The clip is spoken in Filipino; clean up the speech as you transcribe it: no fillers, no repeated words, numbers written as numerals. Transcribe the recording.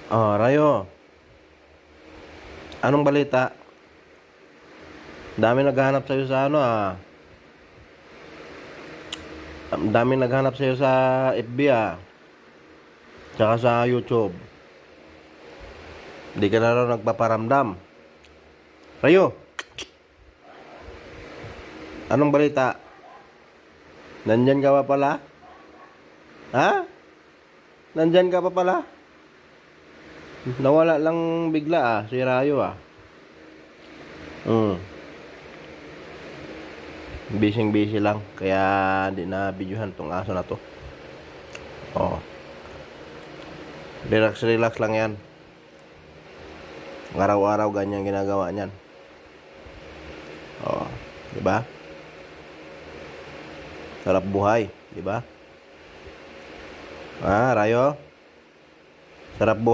Oh, Rayo, anong balita? Dami naghahanap sa'yo sa ano ah. Dami naghahanap sa'yo sa FB ah. Tsaka sa YouTube. Hindi ka na raw nagpaparamdam. Rayo, anong balita? Nandyan ka pa pala? Ha? Nandyan ka pa pala? Nawala lang bigla ah, si Rayo ah. Hmm. Busy lang. Kaya hindi na videohan tong aso na to. Oh. Relax lang yan. Araw-araw ganyan ginagawa niyan. Oh. Diba? Sarap buhay. Diba? Ah, Rayo? Sarap buhay.